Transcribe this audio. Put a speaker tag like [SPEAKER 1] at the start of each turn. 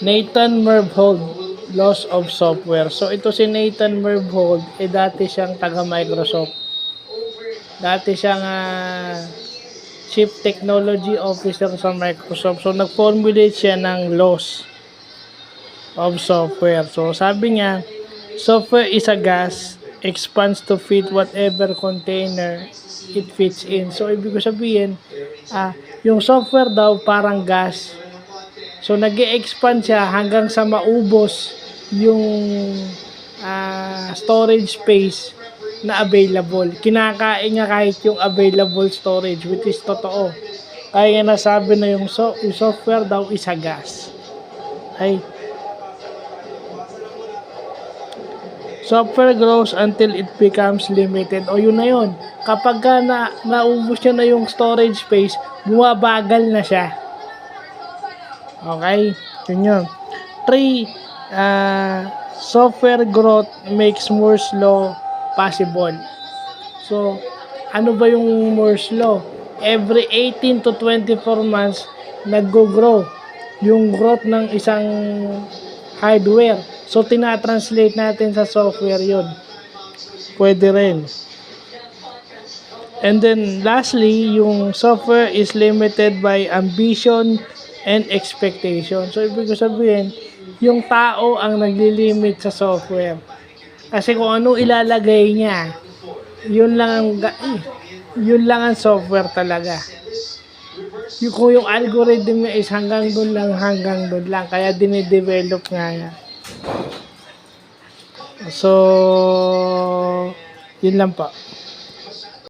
[SPEAKER 1] Nathan Myhrvold, Laws of Software. So ito si Nathan Myhrvold, dati siyang taga Microsoft. Dati siyang Chief Technology Officer sa Microsoft. So nag-formulate siya ng laws of software. So sabi niya, software is a gas, expands to fit whatever container it fits in. So ibig sabihin, yung software daw parang gas. So nag-e-expand siya hanggang sa maubos yung storage space na available. Kinakain niya kahit yung available storage, which is totoo. Kaya nasabi na yung software daw is a gas. Ay, software grows until it becomes limited. O yun na yun. Kapag naubos niya na yung storage space, bumabagal na siya. Okay? Yun yun. 3. Software growth makes Moore's Law possible. So, ano ba yung Moore's Law? Every 18 to 24 months, nag-grow yung growth ng isang hardware. So, tinatranslate natin sa software yun. Pwede rin. And then, lastly, yung software is limited by ambition and expectation. So, ibig sabihin, yung tao ang naglilimit sa software. Kasi kung ano ilalagay niya, yun lang ang software talaga. Kung yung algorithm niya is hanggang doon lang. Kaya dinidevelop nga niya. So, yun lang po.